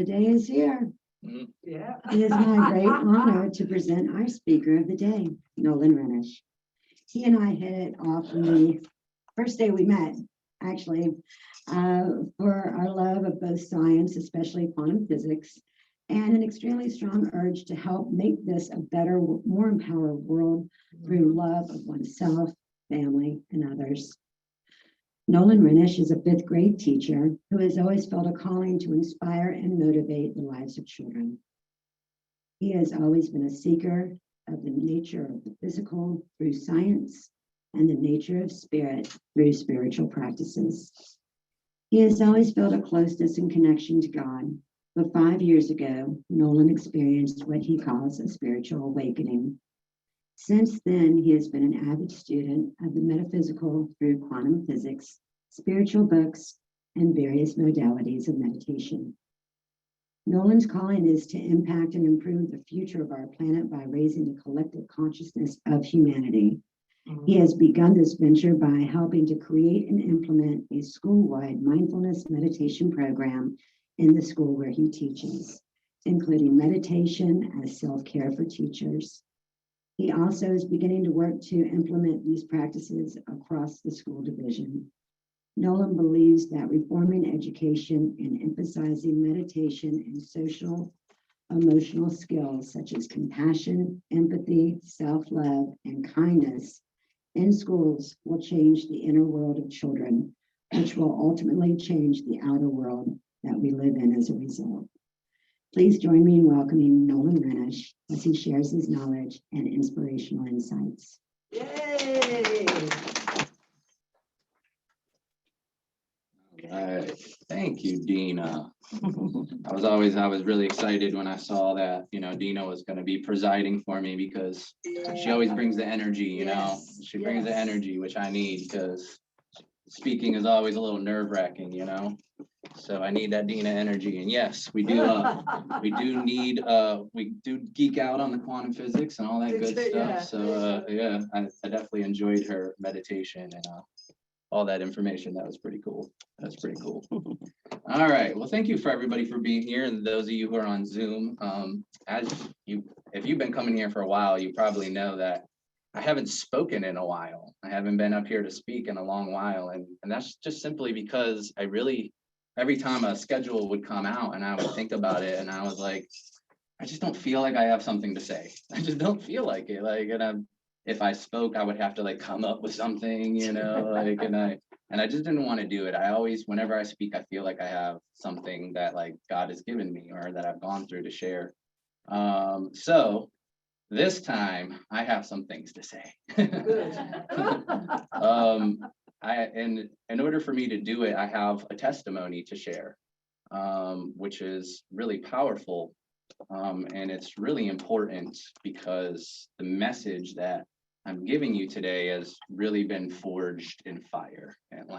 day is here. Yeah. It is my great honor to present our speaker of the day, Nolan Rheinish. He and I hit it off from the first day we met, actually, for our love of both science, especially quantum physics, and an extremely strong urge to help make this a better, more empowered world through love of oneself, family, and others. Nolan Rheinish is a fifth grade teacher who has always felt a calling to inspire and motivate the lives of children. He has always been a seeker of the nature of the physical through science and the nature of spirit through spiritual practices. He has always felt a closeness and connection to God, but 5 years ago, Nolan experienced what he calls a spiritual awakening. Since then, he has been an avid student of the metaphysical through quantum physics, spiritual books, and various modalities of meditation. Nolan's calling is to impact and improve the future of our planet by raising the collective consciousness of humanity. He has begun this venture by helping to create and implement a school-wide mindfulness meditation program in the school where he teaches, including meditation as self-care for teachers. He also is beginning to work to implement these practices across the school division. Nolan believes that reforming education and emphasizing meditation and social emotional skills such as compassion, empathy, self-love, and kindness in schools will change the inner world of children, which will ultimately change the outer world that we live in as a result. Please join me in welcoming Nolan Rheinish as he shares his knowledge and inspirational insights. Yay! All right. Thank you, Dina. I was really excited when I saw that, Dina was going to be presiding for me because she always brings the energy, she brings the energy, which I need because speaking is always a little nerve-wracking, so I need that Dina energy. And yes, we do geek out on the quantum physics and all that good stuff. Yeah. So I definitely enjoyed her meditation and all that information. That was pretty cool. That's pretty cool. All right. Well, thank you for everybody for being here, and those of you who are on Zoom. If you've been coming here for a while, you probably know that I haven't spoken in a while. I haven't been up here to speak in a long while, and that's just simply because every time a schedule would come out and I would think about it, and I was like, I just don't feel like I have something to say. I just don't feel like it. If I spoke, I would have to come up with something, and I just didn't want to do it. I always, whenever I speak, I feel like I have something that God has given me or that I've gone through to share. So this time I have some things to say. Good. In order for me to do it, I have a testimony to share, which is really powerful. And it's really important because the message that I'm giving you today has really been forged in fire and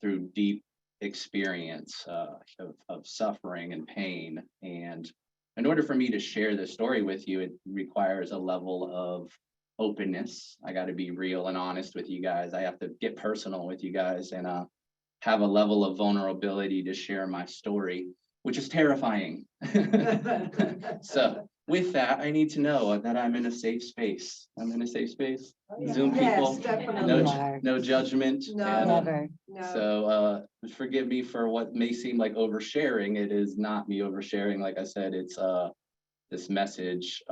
through deep experience of suffering and pain. And in order for me to share this story with you, it requires a level of openness. I got to be real and honest with you guys. I have to get personal with you guys and have a level of vulnerability to share my story, which is terrifying. So with that, I need to know that I'm in a safe space. I'm in a safe space. Zoom people, Yes, definitely. no judgment. No, And, Never. No. so forgive me for what may seem like oversharing. It is not me oversharing. Like I said, it's this message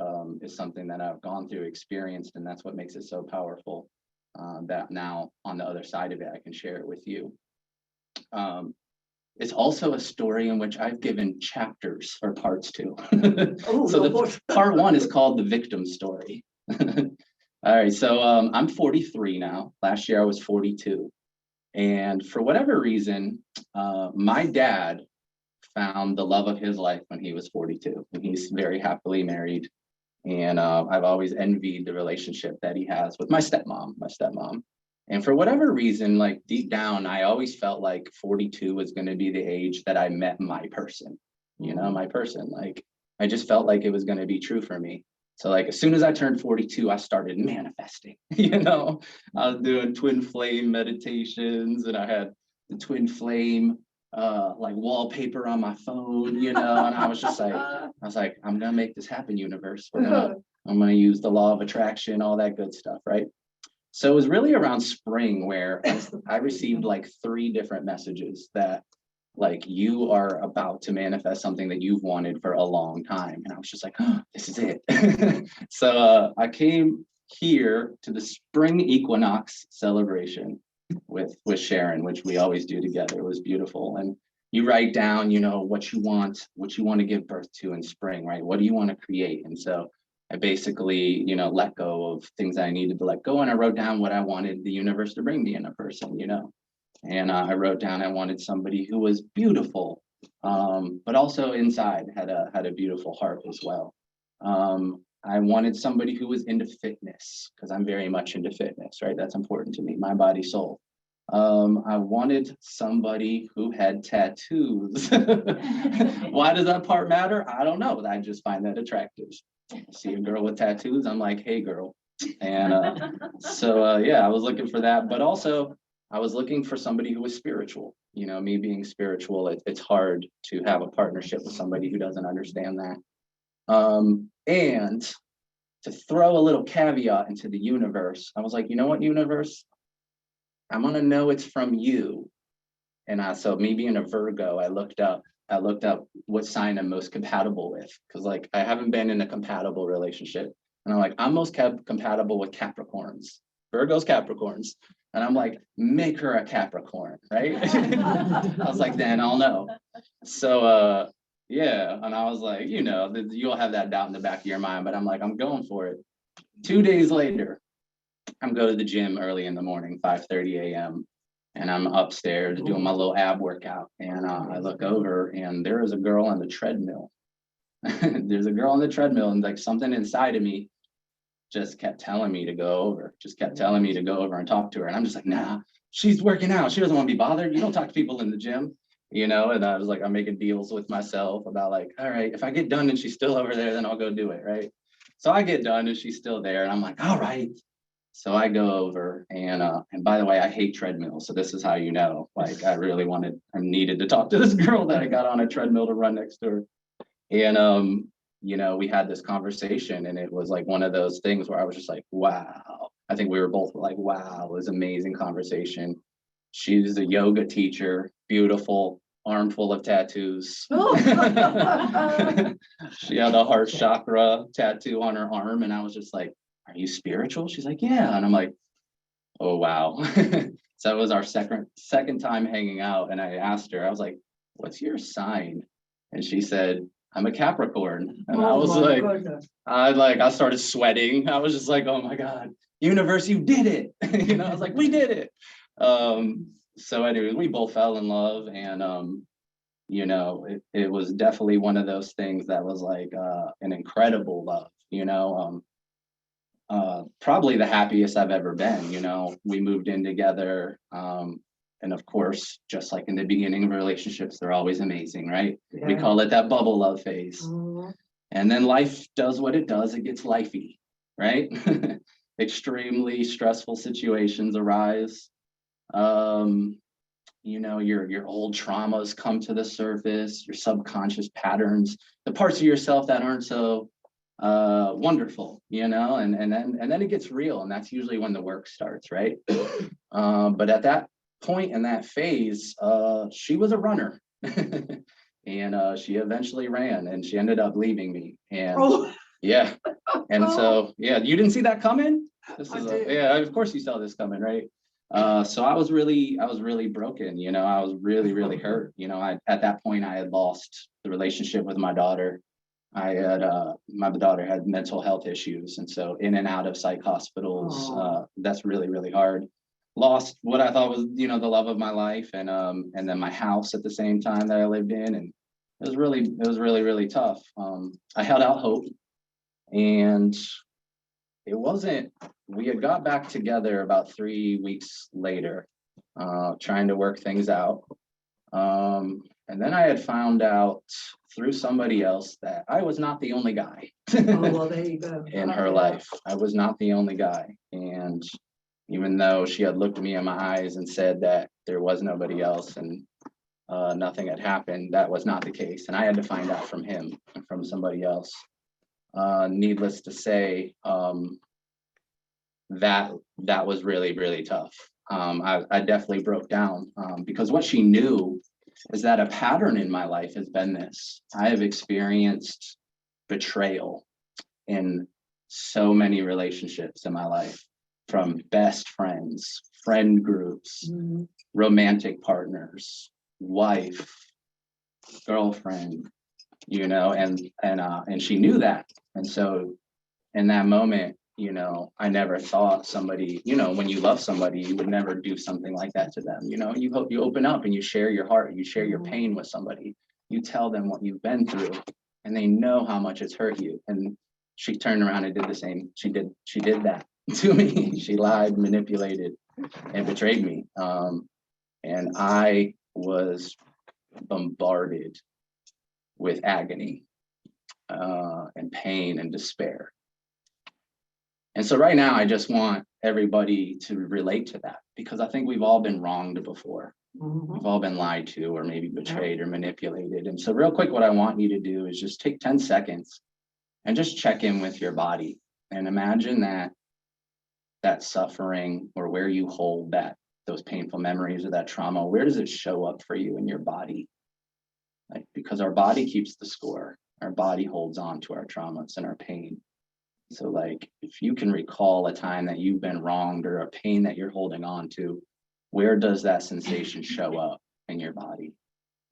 is something that I've gone through, experienced, and that's what makes it so powerful. That now on the other side of it, I can share it with you. It's also a story in which I've given chapters or parts to. So the part one is called the victim story. All right, so I'm 43 now. Last year I was 42. And for whatever reason, my dad found the love of his life when he was 42. And he's very happily married. And I've always envied the relationship that he has with my stepmom. And for whatever reason, deep down, I always felt like 42 was going to be the age that I met my person, my person. I just felt like it was going to be true for me. So as soon as I turned 42, I started manifesting, I was doing twin flame meditations, and I had the twin flame like wallpaper on my phone, and I was just like, I'm gonna make this happen, universe. I'm gonna use the law of attraction, all that good stuff, right? So it was really around spring where I received like 3 different messages that like you are about to manifest something that you've wanted for a long time. And I was just like, oh, this is it. So I came here to the spring equinox celebration with Sharon, which we always do together. It was beautiful. And you write down, what you want to give birth to in spring, right? What do you want to create? And so I basically, let go of things I needed to let go. And I wrote down what I wanted the universe to bring me in a person, And I wrote down I wanted somebody who was beautiful, but also inside had a beautiful heart as well. I wanted somebody who was into fitness because I'm very much into fitness, right? That's important to me, mind, body, soul. I wanted somebody who had tattoos. Why does that part matter? I don't know, but I just find that attractive. See a girl with tattoos, I'm like, hey girl. And yeah, I was looking for that, but also I was looking for somebody who was spiritual. Me being spiritual, it's hard to have a partnership with somebody who doesn't understand that. And to throw a little caveat into the universe, I was like, you know what, universe? I'm gonna know it's from you. And so me being a Virgo, I looked up what sign I'm most compatible with, because like I haven't been in a compatible relationship. And I'm like, I'm most compatible with Capricorns. Virgo's Capricorns. And I'm like, make her a Capricorn, right? I was like, then I'll know. So yeah, and I was like, you'll have that doubt in the back of your mind, but I'm like, I'm going for it. 2 days later, I'm going to the gym early in the morning, 5:30 a.m. And I'm upstairs doing my little ab workout. And I look over and there is a girl on the treadmill. There's a girl on the treadmill, and like something inside of me just kept telling me to go over, and talk to her. And I'm just like, nah, she's working out. She doesn't want to be bothered. You don't talk to people in the gym, And I was like, I'm making deals with myself about like, all right, if I get done and she's still over there, then I'll go do it, right? So I get done and she's still there, and I'm like, all right. So I go over, and by the way, I hate treadmills. So this is how like I needed to talk to this girl that I got on a treadmill to run next to her. And we had this conversation, and it was like one of those things where I was just like, wow. I think we were both like, wow, it was an amazing conversation. She's a yoga teacher, beautiful, armful of tattoos. She had a heart chakra tattoo on her arm, and I was just like, are you spiritual? She's like, yeah. And I'm like, oh, wow. So it was our second time hanging out, and I asked her, I was like, what's your sign? And she said, I'm a Capricorn. And I was like, I started sweating. I was just like, oh my God, universe, you did it. I was like, we did it. So anyways, we both fell in love, and it was definitely one of those things that was like an incredible love, probably the happiest I've ever been. We moved in together, and of course, just like in the beginning of relationships, they're always amazing, right? Yeah. We call it that bubble love phase. Mm-hmm. And then life does what it does. It gets lifey, right? Extremely stressful situations arise. Your old traumas come to the surface, your subconscious patterns, the parts of yourself that aren't so wonderful, and then it gets real, and that's usually when the work starts, right? But at that point in that phase, she was a runner. And she eventually ran, and she ended up leaving me. And yeah. And so, yeah, you didn't see that coming? Yeah, of course you saw this coming, right? So I was really broken, I was really hurt. At that point I had lost the relationship with my daughter. My daughter had mental health issues, and so in and out of psych hospitals. That's really hard. Lost what I thought was, the love of my life, and then my house at the same time that I lived in, and it was really tough. I held out hope, and we had got back together about 3 weeks later, trying to work things out. And then I had found out through somebody else that I was not the only guy. Well, there you go. In her life. I was not the only guy. And even though she had looked me in my eyes and said that there was nobody else, and nothing had happened. That was not the case. And I had to find out from him and from somebody else. Needless to say, that was really, really tough. I definitely broke down because what she knew is that a pattern in my life has been this. I have experienced betrayal in so many relationships in my life, from best friends, friend groups, romantic partners, wife, girlfriend, and she knew that. And so in that moment, I never thought somebody, when you love somebody, you would never do something like that to them. You open up and you share your heart, you share your pain with somebody, you tell them what you've been through, and they know how much it's hurt you. And she turned around and did the same. She did that to me. She lied, manipulated, and betrayed me. And I was bombarded with agony and pain and despair. And so right now, I just want everybody to relate to that, because I think we've all been wronged before. We've all been lied to, or maybe betrayed or manipulated. And so real quick, what I want you to do is just take 10 seconds and just check in with your body and imagine that suffering, or where you hold those painful memories or that trauma, where does it show up for you in your body? Because our body keeps the score. Our body holds on to our traumas and our pain. So if you can recall a time that you've been wronged, or a pain that you're holding on to, where does that sensation show up in your body?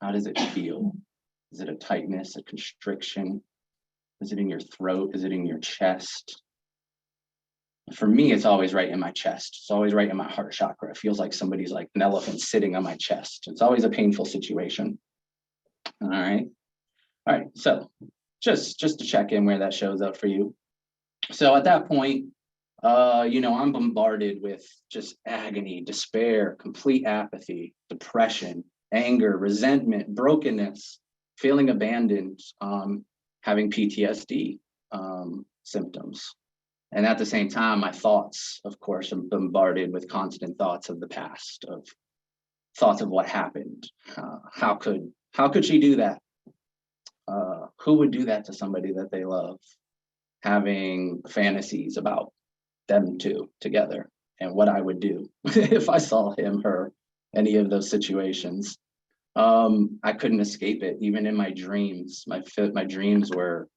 How does it feel? Is it a tightness, a constriction? Is it in your throat? Is it in your chest? For me, it's always right in my chest. It's always right in my heart chakra. It feels like somebody's like an elephant sitting on my chest. It's always a painful situation. All right. So just to check in where that shows up for you. So at that point, I'm bombarded with just agony, despair, complete apathy, depression, anger, resentment, brokenness, feeling abandoned, having PTSD symptoms. And at the same time, my thoughts, of course, are bombarded with constant thoughts of the past, of thoughts of what happened. How could she do that? Who would do that to somebody that they love? Having fantasies about them two together, and what I would do if I saw him, her, any of those situations. I couldn't escape it. Even in my dreams, my dreams were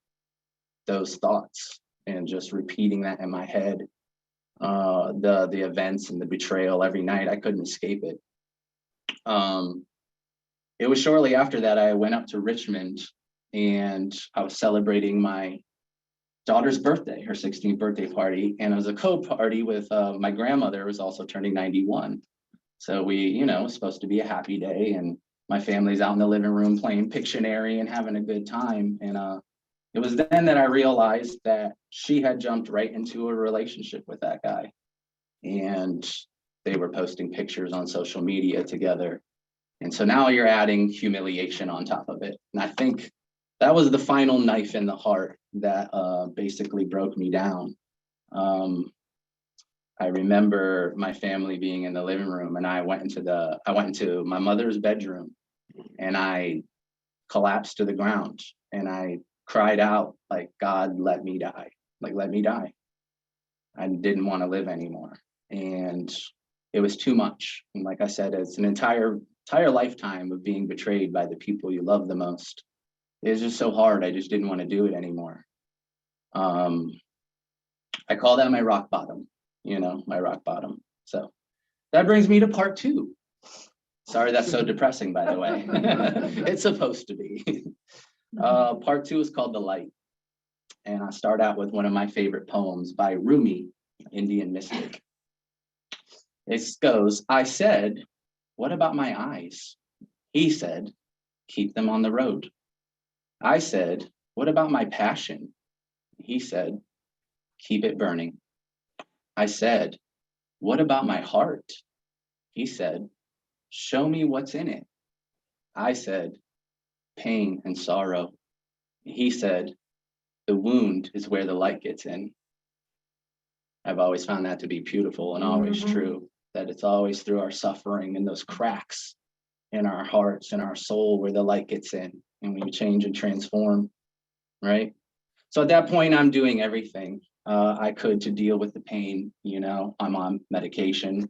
those thoughts, and just repeating that in my head. The events and the betrayal every night, I couldn't escape it. It was shortly after that I went up to Richmond, and I was celebrating my daughter's birthday, her 16th birthday party, and it was a co-party with my grandmother, who was also turning 91. So we, it was supposed to be a happy day, and my family's out in the living room playing Pictionary and having a good time. And it was then that I realized that she had jumped right into a relationship with that guy, and they were posting pictures on social media together. And so now you're adding humiliation on top of it. And I think that was the final knife in the heart that basically broke me down. I remember my family being in the living room, and I went into my mother's bedroom, and I collapsed to the ground, and I cried out, like, God, let me die. Like, let me die. I didn't want to live anymore. And it was too much. And like I said, it's an entire lifetime of being betrayed by the people you love the most. It was just so hard. I just didn't want to do it anymore. I call that my rock bottom, my rock bottom. So that brings me to part 2. Sorry, that's so depressing, by the way. It's supposed to be. Part 2 is called The Light. And I start out with one of my favorite poems by Rumi, Indian mystic. It goes, I said, what about my eyes? He said, keep them on the road. I said, what about my passion? He said, keep it burning. I said, what about my heart? He said, show me what's in it. I said, pain and sorrow. He said, the wound is where the light gets in. I've always found that to be beautiful and always true, that it's always through our suffering and those cracks in our hearts and our soul where the light gets in and we change and transform, right? So at that point, I'm doing everything I could to deal with the pain. I'm on medication,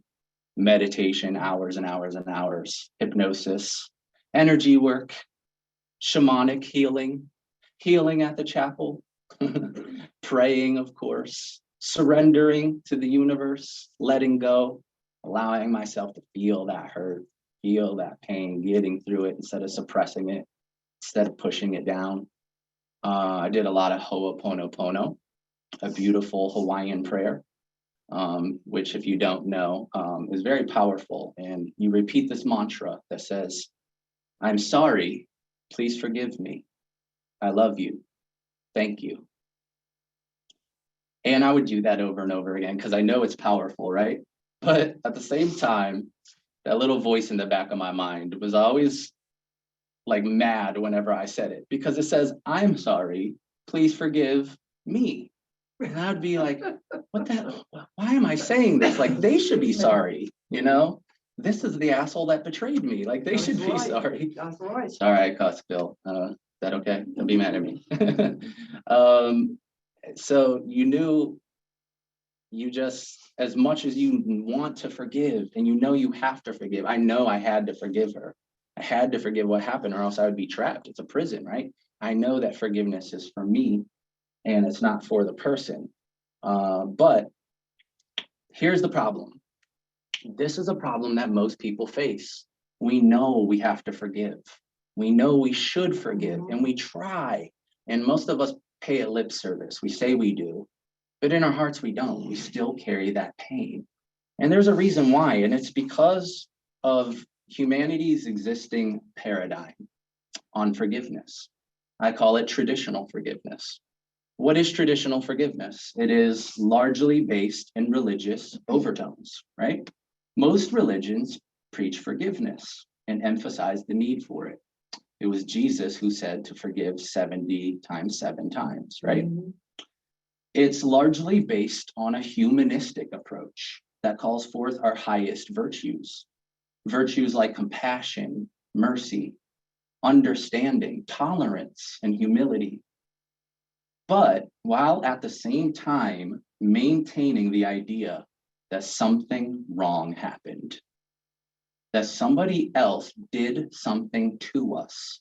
meditation, hours and hours and hours, hypnosis, energy work, shamanic healing, healing at the chapel, praying, of course, surrendering to the universe, letting go, allowing myself to feel that hurt, feel that pain, getting through it instead of suppressing it, instead of pushing it down. I did a lot of Ho'oponopono, a beautiful Hawaiian prayer, which if you don't know, is very powerful. And you repeat this mantra that says, I'm sorry, please forgive me. I love you. Thank you. And I would do that over and over again because I know it's powerful, right? But at the same time, that little voice in the back of my mind was always like mad whenever I said it because it says, I'm sorry, please forgive me. And I would be like, why am I saying this? Like, they should be sorry, This is the asshole that betrayed me. Like, they should be sorry. That's right. Sorry, I cussed, Bill. Is that okay? Don't be mad at me. So you just, as much as you want to forgive and you have to forgive. I know I had to forgive her. I had to forgive what happened or else I would be trapped. It's a prison, right? I know that forgiveness is for me and it's not for the person. But here's the problem. This is a problem that most people face. We know we have to forgive. We know we should forgive and we try. And most of us pay a lip service. We say we do, but in our hearts, we don't. We still carry that pain. And there's a reason why, and it's because of humanity's existing paradigm on forgiveness. I call it traditional forgiveness. What is traditional forgiveness? It is largely based in religious overtones, right? Most religions preach forgiveness and emphasize the need for it. It was Jesus who said to forgive 70 times 7 times, right? Mm-hmm. It's largely based on a humanistic approach that calls forth our highest virtues. Virtues like compassion, mercy, understanding, tolerance, and humility. But while at the same time maintaining the idea that something wrong happened, that somebody else did something to us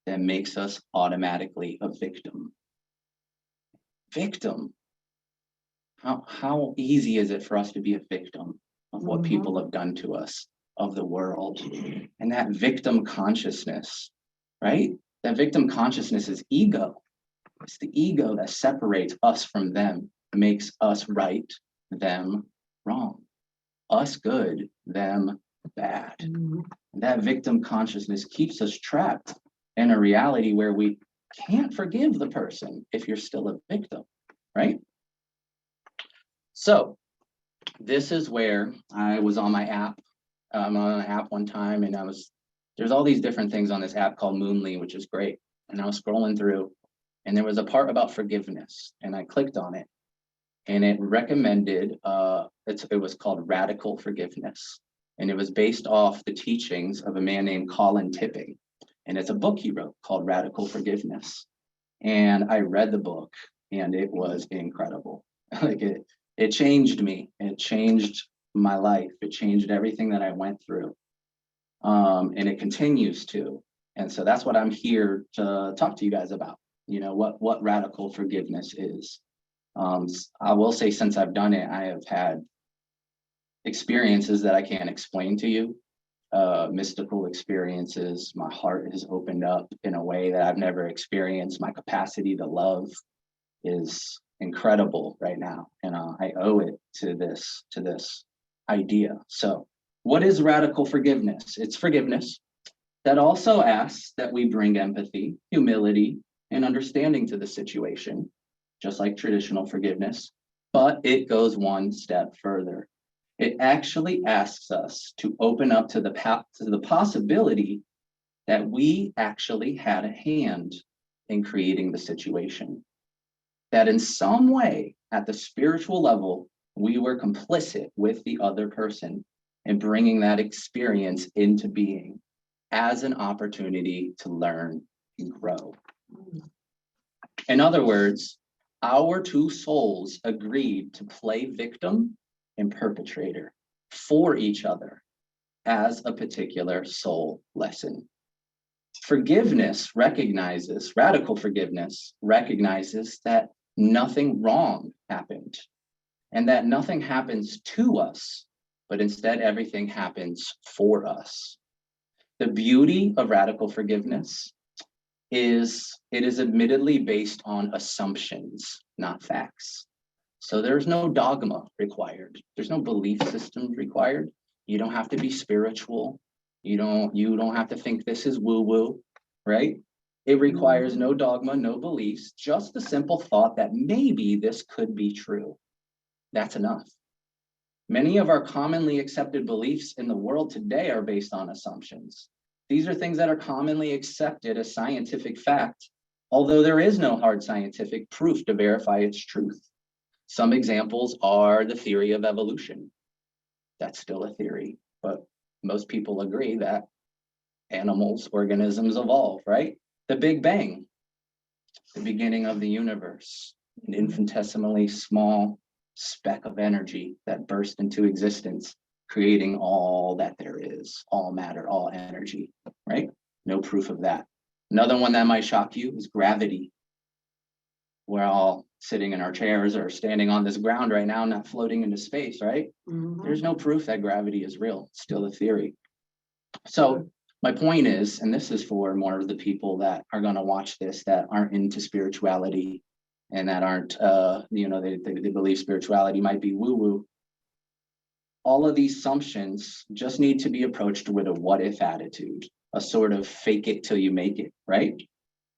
that makes us automatically a victim. Victim. How easy is it for us to be a victim of what people have done to us, of the world? And that victim consciousness, right? That victim consciousness is ego. It's the ego that separates us from them, makes us right, them wrong, us good, them bad. That victim consciousness keeps us trapped in a reality where we can't forgive the person if you're still a victim, right? So this is where I was on my app. I'm on an app one time and there's all these different things on this app called Moonly, which is great. And I was scrolling through and there was a part about forgiveness and I clicked on it and it recommended, it was called Radical Forgiveness. And it was based off the teachings of a man named Colin Tipping. And it's a book he wrote called Radical Forgiveness. And I read the book and it was incredible. Like it changed me. It changed my life. It changed everything that I went through. And it continues to. And so that's what I'm here to talk to you guys about. What radical forgiveness is. I will say since I've done it, I have had experiences that I can't explain to you, mystical experiences. My heart has opened up in a way that I've never experienced. My capacity to love is incredible right now. And I owe it to this idea. So what is radical forgiveness? It's forgiveness that also asks that we bring empathy, humility, and understanding to the situation, just like traditional forgiveness, but it goes one step further. It actually asks us to open up to the possibility that we actually had a hand in creating the situation. That in some way, at the spiritual level, we were complicit with the other person in bringing that experience into being. as an opportunity to learn and grow. In other words, our two souls agreed to play victim and perpetrator for each other as a particular soul lesson. Forgiveness recognizes, radical forgiveness recognizes that nothing wrong happened and that nothing happens to us, but instead everything happens for us. The beauty of radical forgiveness is it is admittedly based on assumptions, not facts. So there's no dogma required. There's no belief system required. You don't have to be spiritual. You don't have to think this is woo-woo, right? It requires no dogma, no beliefs, just the simple thought that maybe this could be true. That's enough. Many of our commonly accepted beliefs in the world today are based on assumptions. These are things that are commonly accepted as scientific fact, although there is no hard scientific proof to verify its truth. Some examples are the theory of evolution. That's still a theory, but most people agree that animals, organisms evolve, right? The Big Bang, the beginning of the universe, an infinitesimally small speck of energy that burst into existence, creating all that there is, all matter, all energy, right? No proof of that. Another one that might shock you is gravity. We're all sitting in our chairs or standing on this ground right now, not floating into space, right? There's no proof that gravity is real. It's still a theory. So my point is, and this is for more of the people that are going to watch this that aren't into spirituality and that aren't, they believe spirituality might be woo-woo. All of these assumptions just need to be approached with a what-if attitude, a sort of fake it till you make it, right?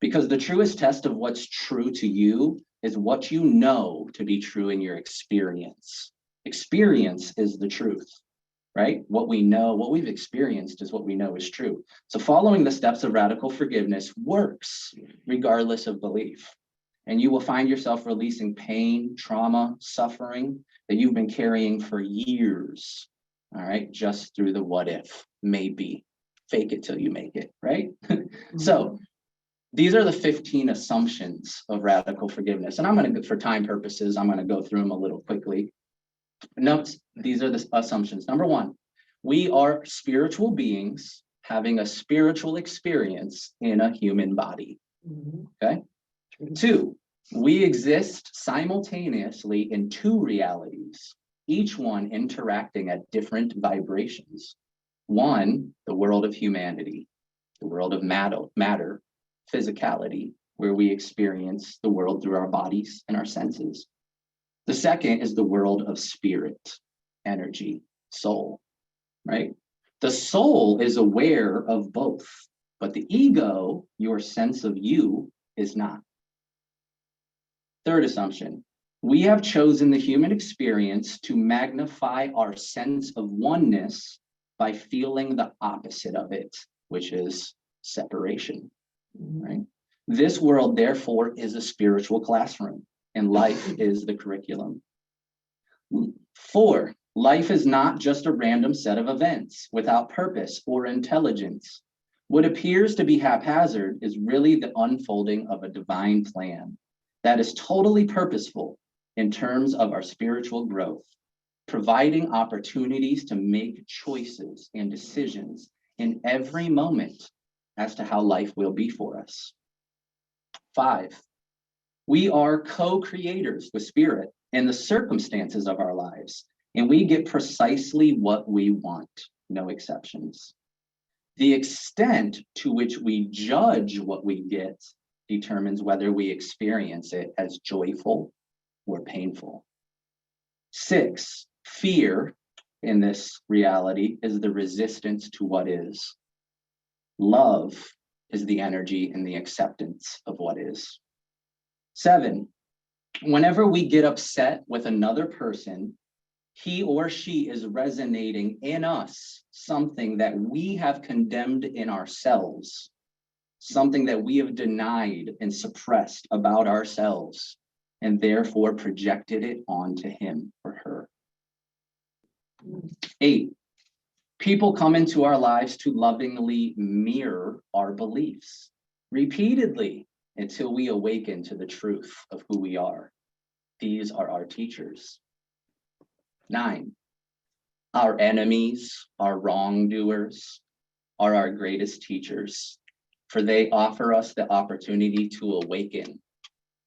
Because the truest test of what's true to you is what you know to be true in your experience. Experience is the truth, right? What we know, what we've experienced is what we know is true. So following the steps of radical forgiveness works regardless of belief. And you will find yourself releasing pain, trauma, suffering that you've been carrying for years, all right? Just through the what if, maybe. Fake it till you make it, right? So these are the 15 assumptions of radical forgiveness. And I'm going to, for time purposes, I'm going to go through them a little quickly. Note, these are the assumptions. Number one, we are spiritual beings having a spiritual experience in a human body, okay? Two, we exist simultaneously in two realities, each one interacting at different vibrations. One, the world of humanity, the world of matter, physicality, where we experience the world through our bodies and our senses. The second is the world of spirit, energy, soul, right? The soul is aware of both, but the ego, your sense of you, is not. Third assumption, we have chosen the human experience to magnify our sense of oneness by feeling the opposite of it, which is separation, right? This world, therefore, is a spiritual classroom, and life is the curriculum. 4, life is not just a random set of events without purpose or intelligence. What appears to be haphazard is really the unfolding of a divine plan that is totally purposeful in terms of our spiritual growth, providing opportunities to make choices and decisions in every moment as to how life will be for us. 5, we are co-creators with spirit and the circumstances of our lives, and we get precisely what we want, no exceptions. The extent to which we judge what we get determines whether we experience it as joyful or painful. 6, fear in this reality is the resistance to what is. Love is the energy and the acceptance of what is. 7, whenever we get upset with another person, he or she is resonating in us something that we have condemned in ourselves, something that we have denied and suppressed about ourselves, and therefore projected it onto him or her. 8, People come into our lives to lovingly mirror our beliefs repeatedly until we awaken to the truth of who we are. These are our teachers. 9, our enemies, our wrongdoers, are our greatest teachers, for they offer us the opportunity to awaken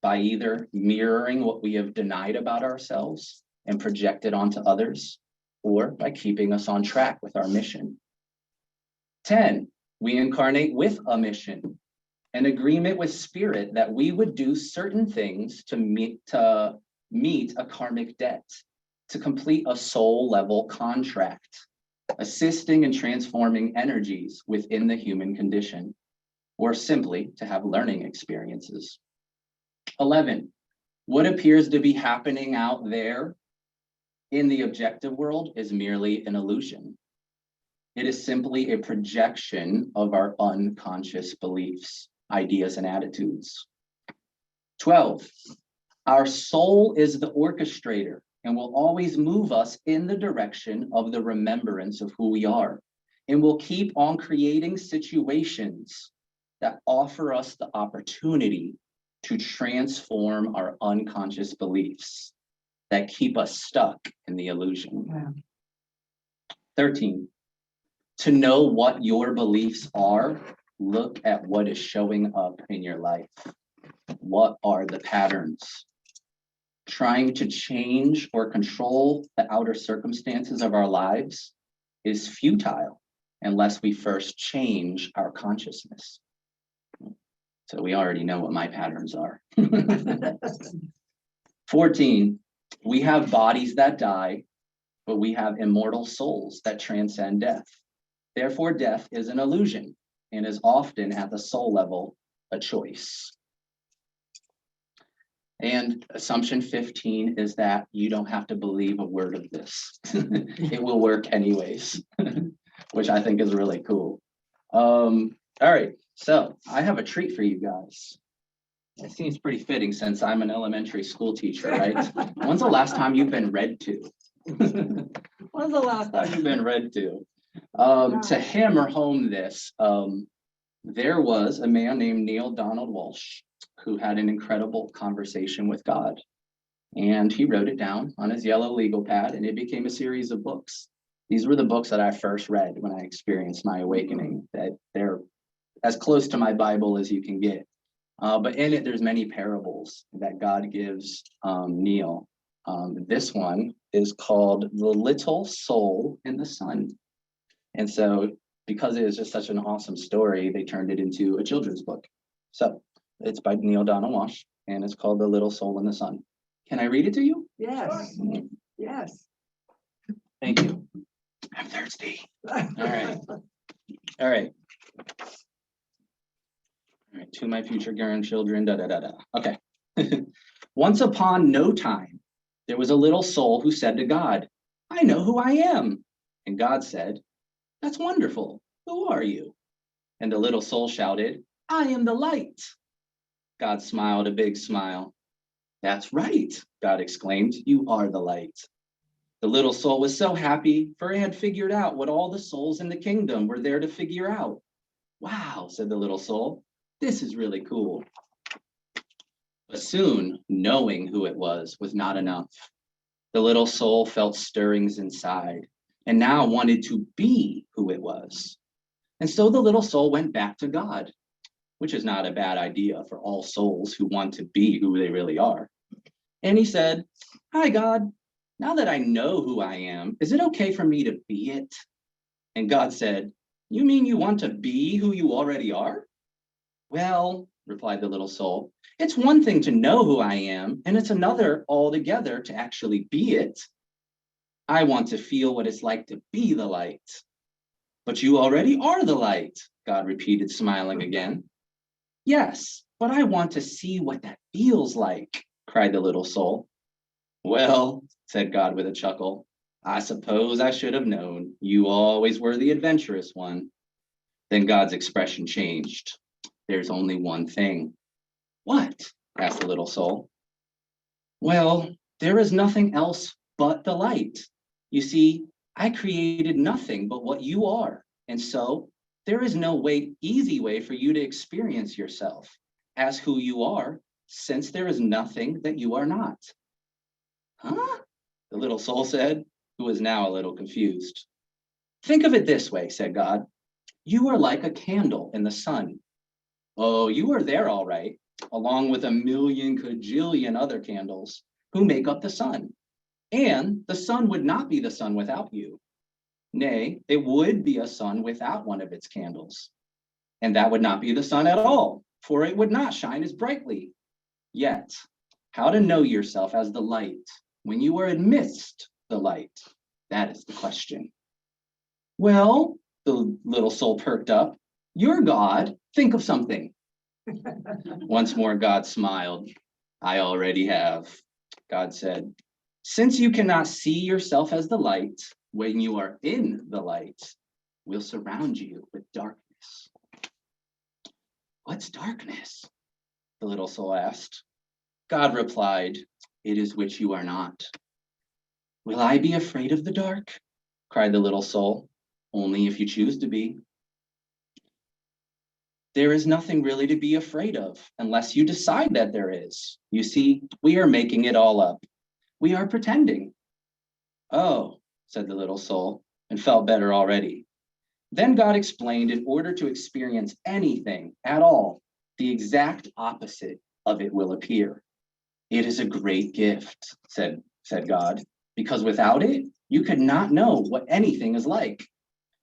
by either mirroring what we have denied about ourselves and projected onto others, or by keeping us on track with our mission. 10, we incarnate with a mission, an agreement with spirit that we would do certain things to meet a karmic debt, to complete a soul level contract, assisting and transforming energies within the human condition, or simply to have learning experiences. 11, what appears to be happening out there in the objective world is merely an illusion. It is simply a projection of our unconscious beliefs, ideas, and attitudes. 12, our soul is the orchestrator and will always move us in the direction of the remembrance of who we are, and will keep on creating situations that offer us the opportunity to transform our unconscious beliefs that keep us stuck in the illusion. Yeah. 13, to know what your beliefs are, look at what is showing up in your life. What are the patterns? Trying to change or control the outer circumstances of our lives is futile unless we first change our consciousness. So we already know what my patterns are. 14, we have bodies that die, but we have immortal souls that transcend death. Therefore, death is an illusion and is often at the soul level a choice. And assumption 15 is that you don't have to believe a word of this. It will work anyways, which I think is really cool. All right, so I have a treat for you guys. It seems pretty fitting since I'm an elementary school teacher, right? When's the last time you've been read to? When's the last time you've been read to? To hammer home this, there was a man named Neil Donald Walsh who had an incredible conversation with God. And he wrote it down on his yellow legal pad, and it became a series of books. These were the books that I first read when I experienced my awakening, that they're as close to my Bible as you can get. But in it, there's many parables that God gives Neil. This one is called The Little Soul in the Sun. And so because it is just such an awesome story, they turned it into a children's book. So it's by Neil Donald Walsh, and it's called The Little Soul in the Sun. Can I read it to you? Yes, yes. Thank you. I'm thirsty. All right. All right. All right, to my future grandchildren, da da da da. Okay. Once upon no time, there was a little soul who said to God, I know who I am. And God said, that's wonderful. Who are you? And the little soul shouted, I am the light. God smiled a big smile. That's right, God exclaimed, you are the light. The little soul was so happy, for it had figured out what all the souls in the kingdom were there to figure out. Wow, said the little soul, this is really cool. But soon, knowing who it was not enough. The little soul felt stirrings inside, and now wanted to be who it was. And so the little soul went back to God, which is not a bad idea for all souls who want to be who they really are. And he said, hi, God, now that I know who I am, is it okay for me to be it? And God said, you mean you want to be who you already are? Well, replied the little soul, it's one thing to know who I am, and it's another altogether to actually be it. I want to feel what it's like to be the light. But you already are the light, God repeated, smiling again. Yes, but I want to see what that feels like, cried the little soul. Well, said God with a chuckle, I suppose I should have known. You always were the adventurous one. Then God's expression changed. There's only one thing. What? Asked the little soul. Well, there is nothing else but the light. You see, I created nothing but what you are. And so there is no easy way for you to experience yourself as who you are, since there is nothing that you are not. Huh? The little soul said, who was now a little confused. Think of it this way, said God. You are like a candle in the sun. Oh, you are there all right, along with a million cajillion other candles who make up the sun. And the sun would not be the sun without you. Nay, it would be a sun without one of its candles. And that would not be the sun at all, for it would not shine as brightly. Yet, how to know yourself as the light when you are amidst the light? That is the question. Well, the little soul perked up. You're God. Think of something. Once more, God smiled. I already have. God said, since you cannot see yourself as the light, when you are in the light, we'll surround you with darkness. What's darkness? The little soul asked. God replied, it is which you are not. Will I be afraid of the dark? Cried the little soul. Only if you choose to be. There is nothing really to be afraid of unless you decide that there is. You see, we are making it all up. We are pretending. Oh, said the little soul, and felt better already. Then God explained, in order to experience anything at all, the exact opposite of it will appear. It is a great gift, said God, because without it, you could not know what anything is like.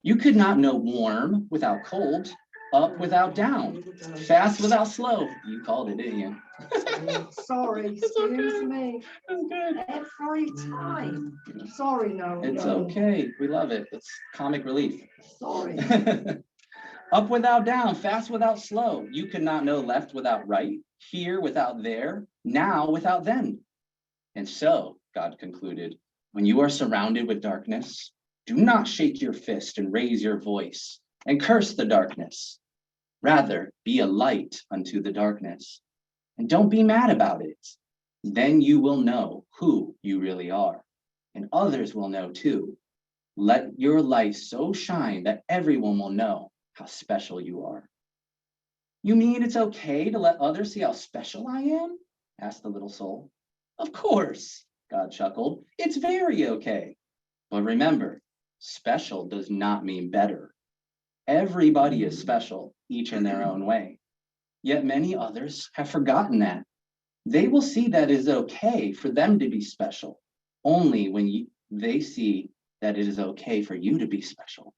You could not know warm without cold, up without down, fast without slow. You called it, didn't you? Sorry, excuse me. That's good. Every time. Sorry, no. It's okay. We love it. It's comic relief. Sorry. Up without down, fast without slow. You could not know left without right, here without there, now without then. And so, God concluded, when you are surrounded with darkness, do not shake your fist and raise your voice and curse the darkness. Rather, be a light unto the darkness. And don't be mad about it. Then you will know who you really are. And others will know too. Let your light so shine that everyone will know how special you are. You mean it's okay to let others see how special I am? Asked the little soul. Of course, God chuckled. It's very okay. But remember, special does not mean better. Everybody is special, each in their own way. Yet many others have forgotten that. They will see that it is okay for them to be special, only when they see that it is okay for you to be special.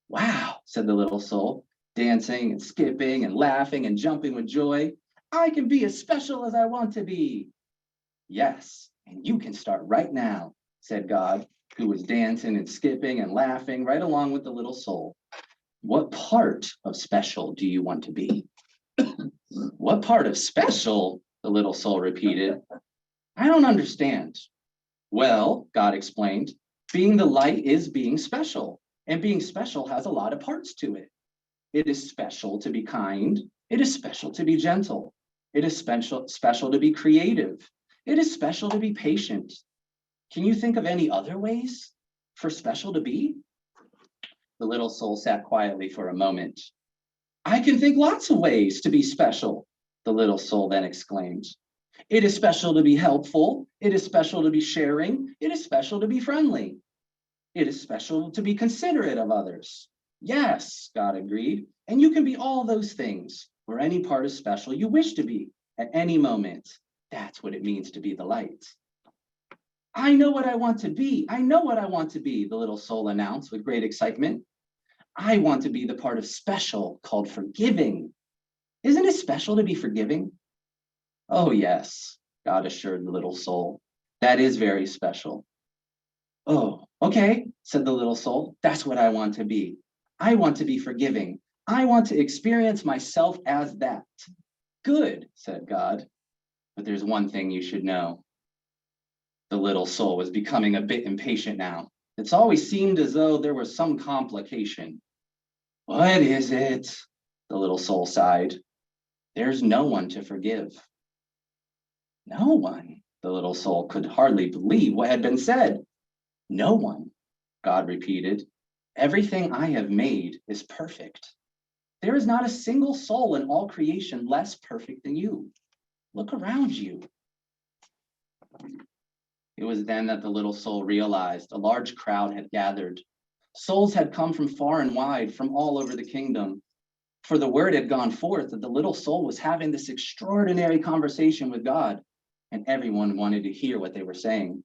Wow, said the little soul, dancing and skipping and laughing and jumping with joy. I can be as special as I want to be. Yes, and you can start right now, said God, who was dancing and skipping and laughing right along with the little soul. What part of special do you want to be? What part of special? The little soul repeated. I don't understand. Well, God explained, being the light is being special, and being special has a lot of parts to it. It is special to be kind. It is special to be gentle. It is special to be creative. It is special to be patient. Can you think of any other ways for special to be? The little soul sat quietly for a moment. I can think lots of ways to be special, the little soul then exclaimed. It is special to be helpful. It is special to be sharing. It is special to be friendly. It is special to be considerate of others. Yes, God agreed. And you can be all those things, or any part of special you wish to be at any moment. That's what it means to be the light. I know what I want to be. I know what I want to be, the little soul announced with great excitement. I want to be the part of special called forgiving. Isn't it special to be forgiving? Oh, yes, God assured the little soul. That is very special. Oh, okay, said the little soul. That's what I want to be. I want to be forgiving. I want to experience myself as that. Good, said God. But there's one thing you should know. The little soul was becoming a bit impatient now. It's always seemed as though there was some complication. What is it? The little soul sighed. There's no one to forgive. No one. The little soul could hardly believe what had been said. No one. God repeated. Everything I have made is perfect. There is not a single soul in all creation less perfect than you. Look around you. It was then that the little soul realized a large crowd had gathered. Souls had come from far and wide, from all over the kingdom. For the word had gone forth that the little soul was having this extraordinary conversation with God, and everyone wanted to hear what they were saying.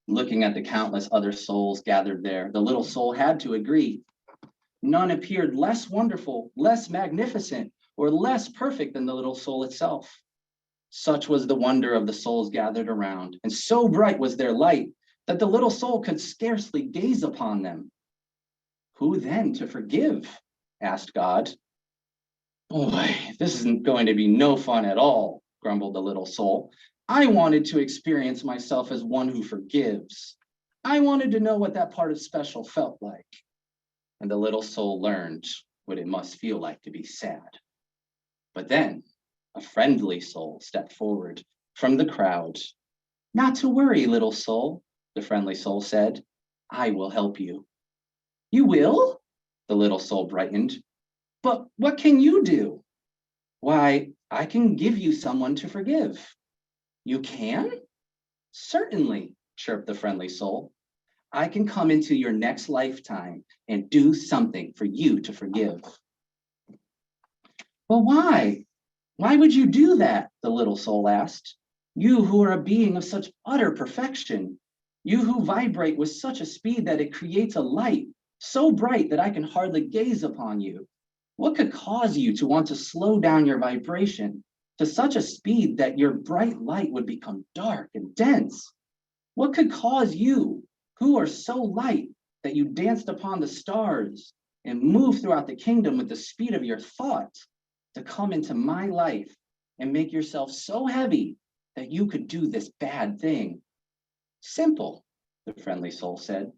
Looking at the countless other souls gathered there, the little soul had to agree. None appeared less wonderful, less magnificent, or less perfect than the little soul itself. Such was the wonder of the souls gathered around, and so bright was their light that the little soul could scarcely gaze upon them. Who then to forgive? Asked God. Boy, this isn't going to be no fun at all, grumbled the little soul. I wanted to experience myself as one who forgives. I wanted to know what that part of special felt like. And the little soul learned what it must feel like to be sad. But then a friendly soul stepped forward from the crowd. Not to worry, little soul, the friendly soul said. I will help you. You will? The little soul brightened. But what can you do? Why, I can give you someone to forgive. You can? Certainly, chirped the friendly soul. I can come into your next lifetime and do something for you to forgive. But why? Why would you do that? The little soul asked. You who are a being of such utter perfection. You who vibrate with such a speed that it creates a light so bright that I can hardly gaze upon you. What could cause you to want to slow down your vibration to such a speed that your bright light would become dark and dense? What could cause you, who are so light that you danced upon the stars and moved throughout the kingdom with the speed of your thought, to come into my life and make yourself so heavy that you could do this bad thing? Simple, the friendly soul said.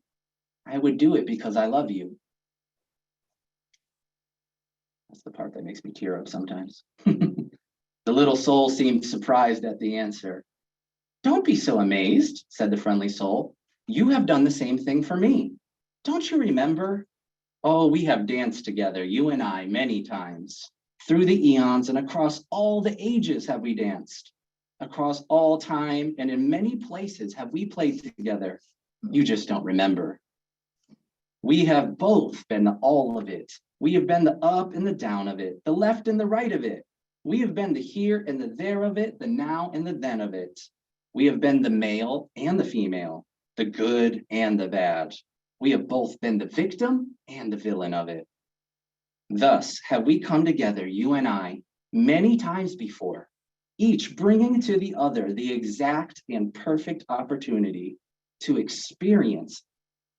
I would do it because I love you. That's the part that makes me tear up sometimes. The little soul seemed surprised at the answer. Don't be so amazed, said the friendly soul. You have done the same thing for me. Don't you remember? Oh, we have danced together, you and I, many times. Through the eons and across all the ages have we danced. Across all time and in many places have we played together. You just don't remember. We have both been the all of it. We have been the up and the down of it, the left and the right of it. We have been the here and the there of it, the now and the then of it. We have been the male and the female, the good and the bad. We have both been the victim and the villain of it. Thus have we come together, you and I, many times before, each bringing to the other the exact and perfect opportunity to experience,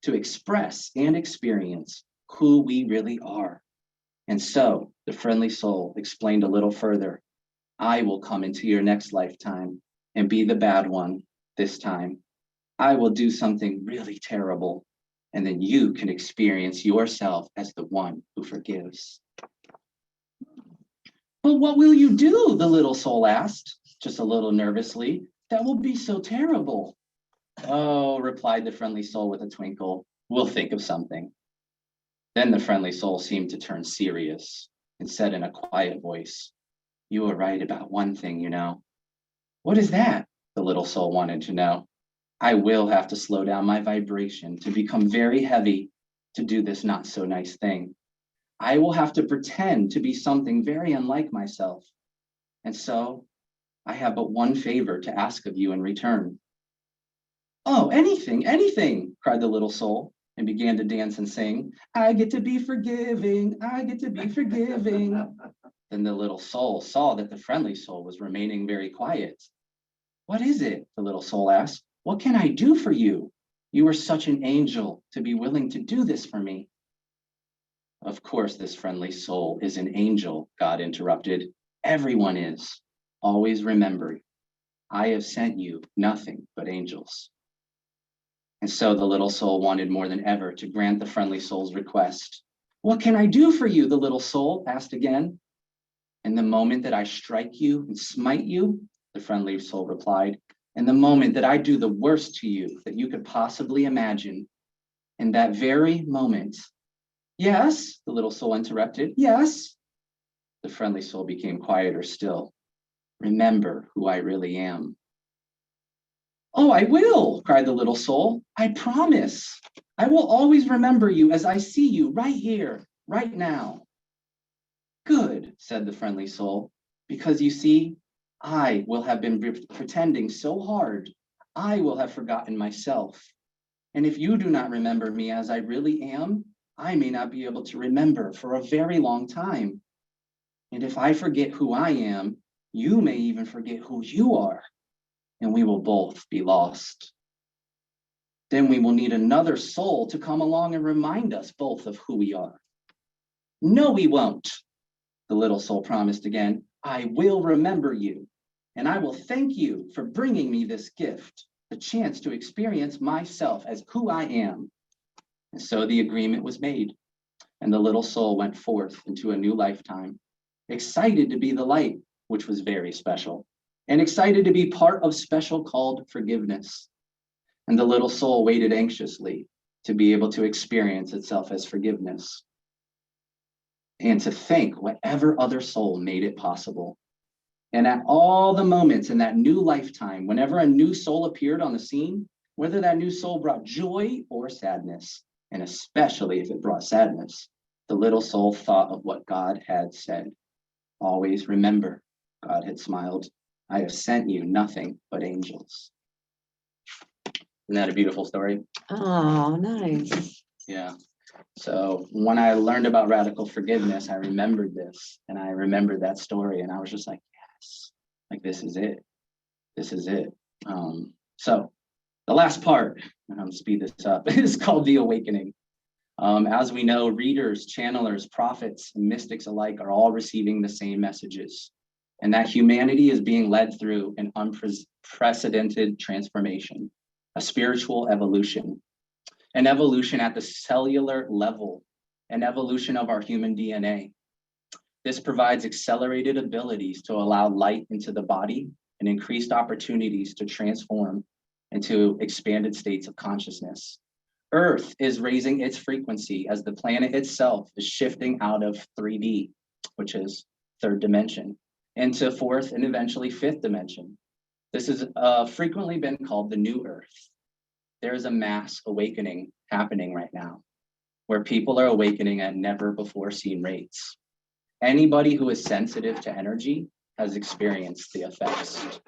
to express and experience who we really are. And so the friendly soul explained a little further. I will come into your next lifetime and be the bad one this time. I will do something really terrible, and then you can experience yourself as the one who forgives. But what will you do? The little soul asked, just a little nervously. That will be so terrible. Oh, replied the friendly soul with a twinkle. We'll think of something. Then the friendly soul seemed to turn serious and said in a quiet voice, you are right about one thing, you know. What is that? The little soul wanted to know. I will have to slow down my vibration to become very heavy to do this not so nice thing. I will have to pretend to be something very unlike myself. And so I have but one favor to ask of you in return. Oh, anything, anything, cried the little soul and began to dance and sing. I get to be forgiving, I get to be forgiving. Then the little soul saw that the friendly soul was remaining very quiet. What is it? The little soul asked. What can I do for you? You are such an angel to be willing to do this for me. Of course, this friendly soul is an angel, God interrupted. Everyone is. Always remember, I have sent you nothing but angels. And so the little soul wanted more than ever to grant the friendly soul's request. What can I do for you? The little soul asked again. In the moment that I strike you and smite you, the friendly soul replied, in the moment that I do the worst to you that you could possibly imagine, In that very moment, yes, the little soul interrupted. Yes. The friendly soul became quieter still. Remember who I really am. Oh, I will, cried the little soul. I promise. I will always remember you as I see you right here, right now. Good, said the friendly soul, because you see, I will have been pretending so hard. I will have forgotten myself. And if you do not remember me as I really am, I may not be able to remember for a very long time. And if I forget who I am, you may even forget who you are, and we will both be lost. Then we will need another soul to come along and remind us both of who we are. No, we won't, the little soul promised again. I will remember you, and I will thank you for bringing me this gift, the chance to experience myself as who I am. And so the agreement was made, and the little soul went forth into a new lifetime, excited to be the light, which was very special, and excited to be part of special called forgiveness. And the little soul waited anxiously to be able to experience itself as forgiveness and to thank whatever other soul made it possible. And at all the moments in that new lifetime, whenever a new soul appeared on the scene, whether that new soul brought joy or sadness, and especially if it brought sadness, the little soul thought of what God had said. Always remember, God had smiled, I have sent you nothing but angels. Isn't that a beautiful story? Oh, nice. Yeah. So when I learned about radical forgiveness, I remembered this and I remembered that story and I was just like, yes, like this is it. This is it. So the last part, speed this up, is called the awakening. As we know, readers, channelers, prophets, and mystics alike are all receiving the same messages, and that humanity is being led through an unprecedented transformation, a spiritual evolution, an evolution at the cellular level, an evolution of our human DNA. This provides accelerated abilities to allow light into the body and increased opportunities to transform into expanded states of consciousness. Earth is raising its frequency as the planet itself is shifting out of 3D, which is third dimension, into fourth and eventually fifth dimension. This has frequently been called the new Earth. There is a mass awakening happening right now, where people are awakening at never before seen rates. Anybody who is sensitive to energy has experienced the effects.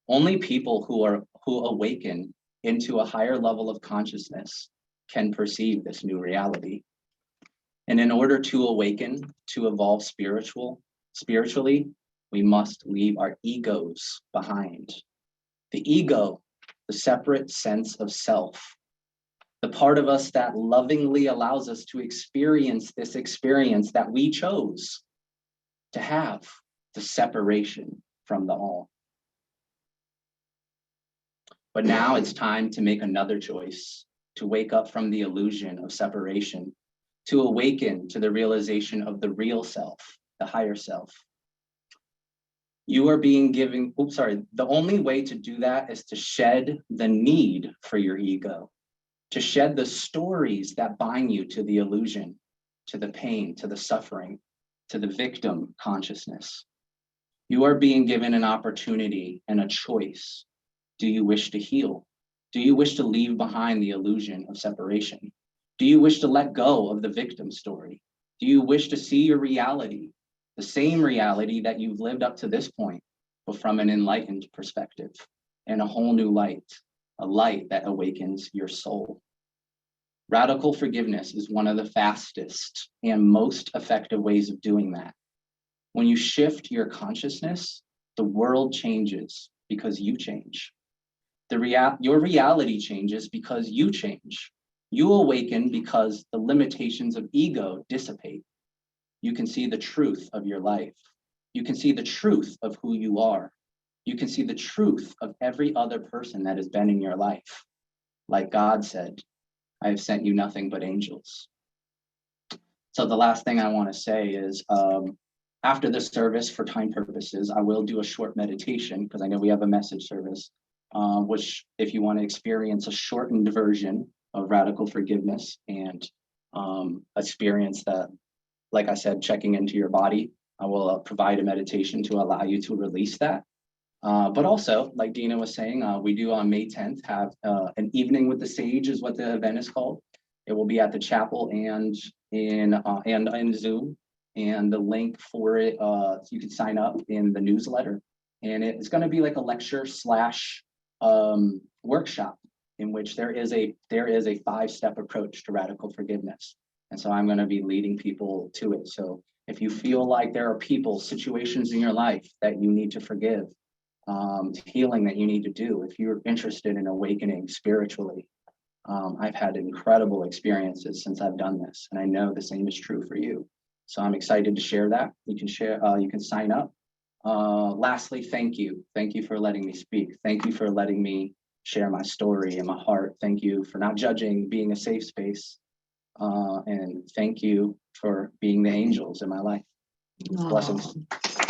Only people who awaken into a higher level of consciousness can perceive this new reality. And in order to awaken, to evolve spiritually, we must leave our egos behind. The ego, the separate sense of self, the part of us that lovingly allows us to experience this experience that we chose to have, the separation from the all. But now it's time to make another choice, to wake up from the illusion of separation, to awaken to the realization of the real self, the higher self. You are being given, the only way to do that is to shed the need for your ego, to shed the stories that bind you to the illusion, to the pain, to the suffering, to the victim consciousness. You are being given an opportunity and a choice. Do you wish to heal? Do you wish to leave behind the illusion of separation? Do you wish to let go of the victim story? Do you wish to see your reality, the same reality that you've lived up to this point, but from an enlightened perspective, and a whole new light, a light that awakens your soul? Radical forgiveness is one of the fastest and most effective ways of doing that. When you shift your consciousness, the world changes because you change. Your reality changes because you change. You awaken because the limitations of ego dissipate. You can see the truth of your life. You can see the truth of who you are. You can see the truth of every other person that has been in your life. Like God said, I have sent you nothing but angels. So the last thing I want to say is, after the service, for time purposes, I will do a short meditation because I know we have a message service, which if you want to experience a shortened version of radical forgiveness and experience that, like I said, checking into your body. I will provide a meditation to allow you to release that. But also, like Dina was saying, we do on May 10th have an evening with the sage is what the event is called. It will be at the chapel and in Zoom. And the link for it, you can sign up in the newsletter. And it's going to be like a lecture / workshop in which there is a 5-step approach to radical forgiveness. And so I'm going to be leading people to it. So if you feel like there are people, situations in your life that you need to forgive, healing that you need to do, if you're interested in awakening spiritually, I've had incredible experiences since I've done this, and I know the same is true for you. So I'm excited to share that. You can share, you can sign up. Lastly, thank you. Thank you for letting me speak. Thank you for letting me share my story and my heart. Thank you for not judging, being a safe space. And thank you for being the angels in my life. Blessings. Aw.